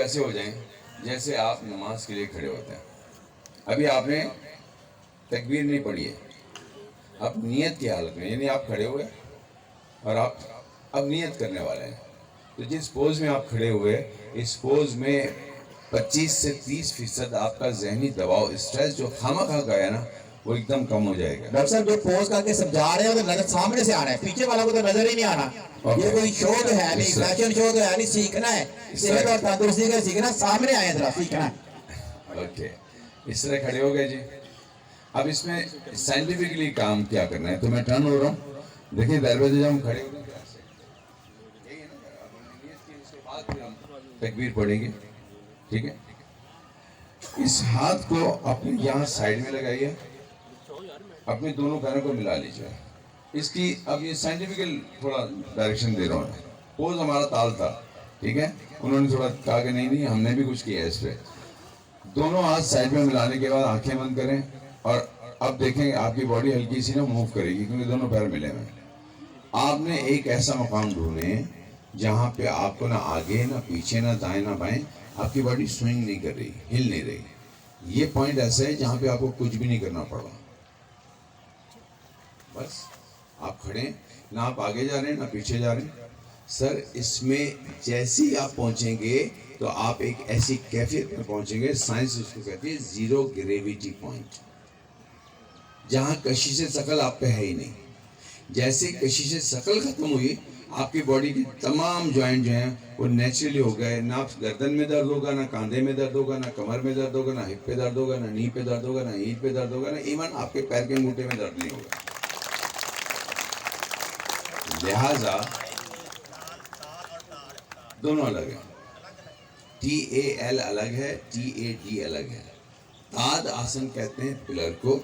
ویسے ہو جائیں جیسے آپ نماز کے لیے کھڑے ہوتے ہیں. ابھی آپ نے تکبیر نہیں پڑھی ہے, اب نیت کی حالت میں, یعنی آپ کھڑے ہوئے اور آپ اب نیت کرنے والے ہیں. تو جس پوز میں آپ کھڑے ہوئے, اس پوز میں 25 سے 30% آپ کا ذہنی دباؤ, اسٹریس جو خواہ مخواہ گیا نا, وہ ایک دم کم ہو جائے گا. ڈاکٹر صاحب جو پوز کر کے سمجھا رہے ہیں وہ نظر سامنے سے آنا ہے, پیچھے والا کو تو نظر ہی نہیں آنا. یہ کوئی شو تو ہے نہیں, فیشن شو تو ہے نہیں, سیکھنا ہے, صحت اور تندرستی کا سیکھنا, سامنے آئے ذرا سیکھنا ہے. اوکے, اس طرح کھڑے ہو گئے جی. اب اس میں سائنٹیفکلی کام کیا کرنا ہے, تو میں ٹرن ہو رہا ہوں. دیکھیں دروازے جب ہم کھڑے ہوتے ہیں یہی ہے نا, اب ہم نے نیت کی, اس کے بعد پھر ہم تکبیر پڑھیں گے. ٹھیک ہے, اس ہاتھ کو اپنے یہاں سائڈ میں لگائیے, اپنے دونوں پہنوں کو ملا لیجیے. اس کی اب یہ سائنٹیفکل تھوڑا ڈائریکشن دے رہا ہوں. پوز ہمارا تال تھا, ٹھیک ہے, انہوں نے تھوڑا کہا کہ نہیں ہم نے بھی کچھ کیا ہے اس پہ. دونوں ہاتھ سائڈ میں ملانے کے بعد آنکھیں بند کریں, اور اب دیکھیں آپ کی باڈی ہلکی سی نا موو کرے گی, کیونکہ دونوں پیر ملے ہوئے. آپ نے ایک ایسا مقام ڈھونڈیں جہاں پہ آپ کو نہ آگے نہ پیچھے نہ دائیں نہ بائیں آپ کی باڈی سوئنگ نہیں کر رہی, ہل نہیں رہی. یہ پوائنٹ ایسا ہے جہاں پہ آپ کو کچھ بھی نہیں کرنا پڑا. بس آپ کھڑے ہیں, نہ آپ آگے جا رہے ہیں نہ پیچھے جا رہے ہیں. سر اس میں جیسے ہی آپ پہنچیں گے تو آپ ایک ایسی کیفیت میں پہنچیں گے, سائنس اس کو کہتی ہے زیرو گریویٹی پوائنٹ, جہاں کشش ثقل آپ پہ ہے ہی نہیں. جیسے کشش ثقل ختم ہوئی, آپ کی باڈی کے تمام جوائنٹ جو ہیں وہ نیچرلی ہو گئے. نہ گردن میں درد ہوگا, نہ کاندھے میں درد ہوگا, نہ کمر میں درد ہوگا, نہ ہپ پہ درد ہوگا, نہ نی پہ درد ہوگا, نہ اینٹ پہ درد ہوگا, نہ ایون آپ کے پیر کے انگوٹھے میں درد نہیں ہوگا. لہذا دونوں الگ ہیں, TAL الگ ہے, TAD الگ ہے. تاد آسن کہتے ہیں پلر کو,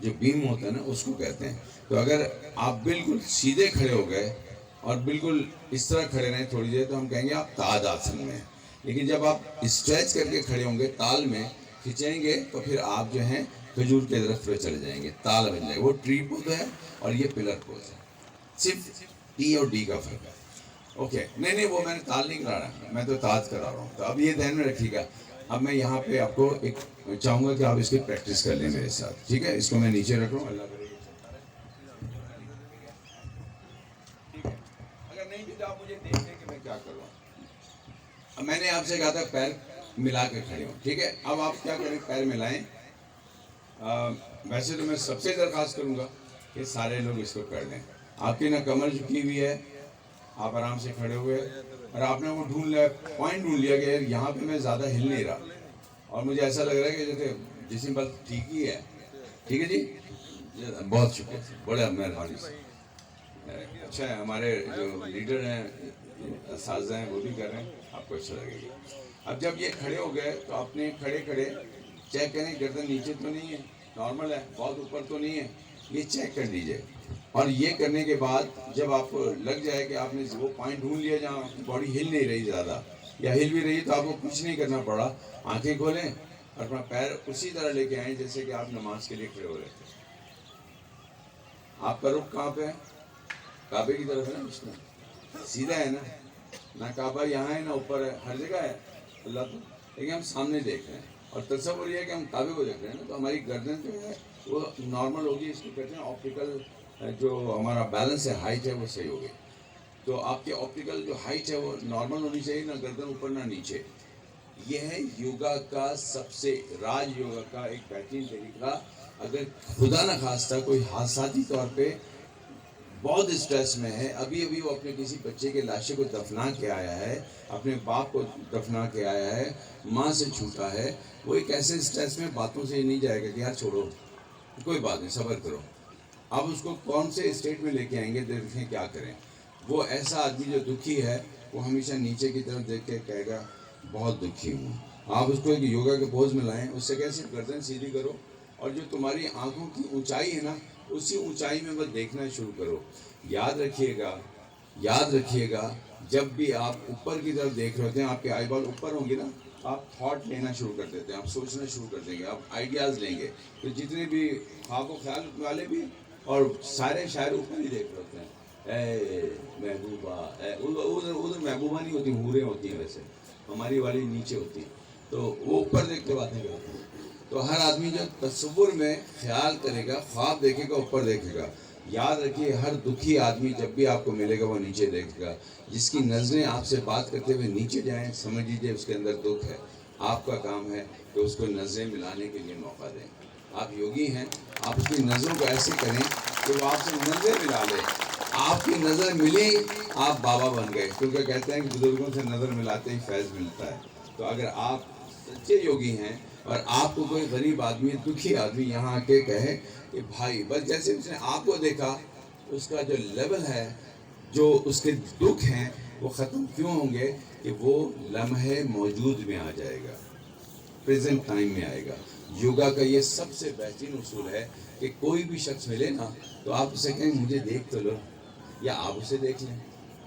جو بیم ہوتا ہے نا اس کو کہتے ہیں. تو اگر آپ بالکل سیدھے کھڑے ہو گئے اور بالکل اس طرح کھڑے رہیں تھوڑی دیر, تو ہم کہیں گے آپ تاد آسن میں ہیں. لیکن جب آپ اسٹریچ کر کے کھڑے ہوں گے, تال میں کھینچیں گے, تو پھر آپ جو ہیں کھجور کے درخت پہ چلے جائیں گے, تال بن جائے گا. وہ ٹری پوز ہے اور یہ پلر پوز ہے, صرف ٹی اور ڈی کا فرق ہے. اوکے, نہیں وہ میں نے تال نہیں کرا رہا, میں تو تاج کرا رہا ہوں. تو اب یہ دھیان میں رکھیے گا. اب میں یہاں پہ آپ کو ایک چاہوں گا کہ آپ اس کی پریکٹس کر لیں میرے ساتھ, ٹھیک ہے. اس کو میں نیچے رکھ رہا ہوں, اللہ کرے. اگر نہیں بھی تو آپ مجھے دیکھ لیں کہ میں کیا کر رہا ہوں. اب میں نے آپ سے کہا تھا پیر ملا کے کھڑے ہوں, ٹھیک ہے. اب آپ کیا کریں, پیر ملائیں. ویسے تو میں سب سے درخواست کروں گا کہ سارے لوگ اس کو کر لیں. آپ کی نہ کمر جھکی ہوئی ہے, آپ آرام سے کھڑے ہوئے, اور آپ نے وہ ڈھونڈ لیا, پوائنٹ ڈھونڈ لیا کہ یہاں پہ میں زیادہ ہل نہیں رہا, اور مجھے ایسا لگ رہا ہے کہ جیسے جسم بس ٹھیک ہی ہے. ٹھیک ہے جی, بہت شکریہ, بڑے مہربانی سے. اچھا ہے, ہمارے جو لیڈر ہیں, اساتذہ ہیں, وہ بھی کر رہے ہیں, آپ کو اچھا لگے گا. اب جب یہ کھڑے ہو گئے تو آپ نے کھڑے چیک کریں, گردن نیچے تو نہیں ہے, نارمل ہے, بہت اوپر تو نہیں ہے, یہ چیک کر لیجئے. اور یہ کرنے کے بعد جب آپ کو لگ جائے کہ آپ نے وہ پوائنٹ ڈھونڈ لیا جہاں باڈی ہل نہیں رہی زیادہ, یا ہل بھی رہی ہے, تو آپ کو کچھ نہیں کرنا پڑا. آنکھیں کھولیں اور اپنا پیر اسی طرح لے کے آئیں جیسے کہ آپ نماز کے لیے کھڑے ہو رہے تھے. آپ کا رخ کہاں پہ ہے, کعبے کی طرف ہے نا, اس میں سیدھا ہے نا, نہ کعبہ یہاں ہے نہ اوپر ہے, ہر جگہ ہے اللہ تو, لیکن ہم سامنے دیکھ رہے ہیں. اور تصور یہ ہے کہ ہم کعبے کو دیکھ رہے ہیں نا, تو ہماری گردن جو ہے وہ نارمل ہوگی. اس کو کہتے ہیں آپٹیکل, جو ہمارا بیلنس ہے, ہائٹ ہے, وہ صحیح ہوگی. تو آپ کی آپٹیکل جو ہائٹ ہے وہ نارمل ہونی چاہیے, نہ گردن اوپر نہ نیچے. یہ ہے یوگا کا سب سے, راج یوگا کا ایک بہترین طریقہ. اگر خدا نہ خواستہ کوئی حادثاتی طور پہ بہت اسٹریس میں ہے, ابھی وہ اپنے کسی بچے کے لاشے کو دفنا کے آیا ہے, اپنے باپ کو دفنا کے آیا ہے, ماں سے چھوٹا ہے, وہ ایک ایسے اسٹریس میں باتوں سے نہیں جائے گا کہ یار چھوڑو کوئی بات نہیں صبر کرو. آپ اس کو کون سے اسٹیٹ میں لے کے آئیں گے, دیکھیں کیا کریں. وہ ایسا آدمی جو دکھی ہے وہ ہمیشہ نیچے کی طرف دیکھ کے کہے گا بہت دکھی ہوں. آپ اس کو ایک یوگا کے پوز میں لائیں, اس سے کیسے گردن سیدھی کرو, اور جو تمہاری آنکھوں کی اونچائی ہے نا, اسی اونچائی میں بس دیکھنا شروع کرو. یاد رکھیے گا جب بھی آپ اوپر کی طرف دیکھ رہے ہوتے ہیں, آپ کے آئی بال اوپر ہوں گی نا, آپ تھاٹ لینا شروع کر دیتے ہیں, آپ سوچنا شروع کر دیں گے, آپ آئیڈیاز لیں گے. تو جتنے بھی خواب و خیال والے بھی اور سارے شاعر اوپر ہی دیکھ رہے ہوتے ہیں, اے محبوبہ, ادھر محبوبہ نہیں ہوتی, حوریں ہوتی ہیں ویسے. ہماری والی نیچے ہوتی ہے، تو وہ اوپر دیکھ کے باتیں کرتے ہیں. تو ہر آدمی جو تصور میں خیال کرے گا، خواب دیکھے گا، اوپر دیکھے گا. یاد رکھیے ہر دکھی آدمی جب بھی آپ کو ملے گا وہ نیچے دیکھے گا. جس کی نظریں آپ سے بات کرتے ہوئے نیچے جائیں، سمجھ لیجیے اس کے اندر دکھ ہے. آپ کا کام ہے کہ اس کو نظریں ملانے کے لیے موقع دیں. آپ یوگی ہیں، آپ اس کی نظروں کو ایسے کریں کہ وہ آپ سے نظریں ملا لے. آپ کی نظر ملی، آپ بابا بن گئے، کیونکہ کہتے ہیں کہ بزرگوں سے نظر ملاتے ہی فیض ملتا ہے. تو اگر آپ سچے یوگی ہیں اور آپ کو کوئی غریب آدمی، دکھی آدمی یہاں آ کے کہے کہ بھائی، بس جیسے اس نے آپ کو دیکھا، اس کا جو لیول ہے، جو اس کے دکھ ہیں، وہ ختم کیوں ہوں گے کہ وہ لمحے موجود میں آ جائے گا، پریزنٹ ٹائم میں آئے گا. یوگا کا یہ سب سے بہترین اصول ہے کہ کوئی بھی شخص ملے نا تو آپ اسے کہیں مجھے دیکھ تو لو، یا آپ اسے دیکھ لیں.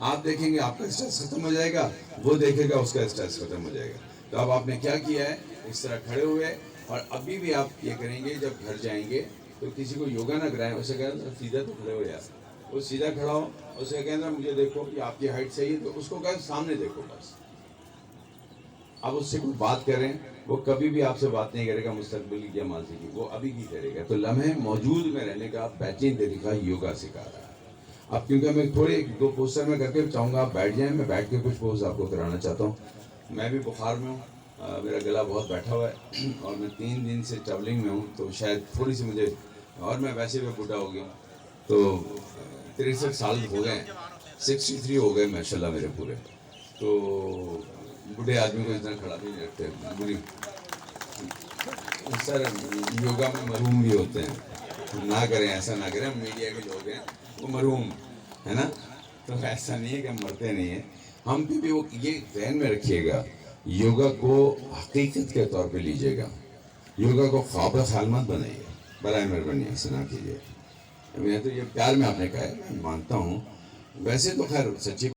آپ دیکھیں گے آپ کا اسٹریس ختم ہو جائے گا، وہ دیکھے گا اس کا اسٹریس ختم ہو جائے گا. تو اب آپ نے کیا کیا ہے، اس طرح کھڑے ہوئے، اور ابھی بھی آپ یہ کریں گے جب گھر جائیں گے تو کسی کو یوگا نہ کرائیں، اسے کہنا سیدھا تو کھڑے ہو یار. وہ سیدھا کھڑا ہو، اسے کہنا مجھے دیکھو کہ آپ کی ہائٹ صحیح ہے، تو اس کو کہیں سامنے دیکھو بس. اب اس سے کوئی بات کریں، وہ کبھی بھی آپ سے بات نہیں کرے گا مستقبل کی یا ماضی کی، وہ ابھی کی کرے گا. تو لمحے موجود میں رہنے کا بہترین طریقہ یوگا سکھا رہا ہے. اب کیونکہ میں تھوڑے 2 پوسٹر میں کر کے چاہوں گا آپ بیٹھ جائیں، میں بیٹھ کے کچھ پوز آپ کو کرانا چاہتا ہوں. میں بھی بخار میں ہوں، میرا گلا بہت بیٹھا ہوا ہے، اور میں 3 دن سے ٹریولنگ میں ہوں، تو شاید تھوڑی سی مجھے، اور میں ویسے بھی بوڑھا ہو گیا ہوں. تو 63 سال ہو گئے ہیں، 63 ہو گئے ماشاء اللہ میرے پورے. تو بوڑھے آدمی کو اتنا کھڑا بھی نہیں رکھتے بری. سر یوگا میں مرحوم بھی ہوتے ہیں، نہ کریں، ایسا نہ کریں. ہم میڈیا کے لوگ ہیں، وہ مرحوم ہے نا، تو ایسا نہیں ہے کہ ہم مرتے نہیں ہیں. ہم بھی وہ یہ ذہن میں رکھیے گا، یوگا کو حقیقت کے طور پہ لیجیے گا. یوگا کو خواب خیال مت بنائیے، برائے مہربانی ایسا نہ کیجیے. میں تو یہ پیار میں آپ نے کہا ہے، میں مانتا ہوں. ویسے تو خیر سچی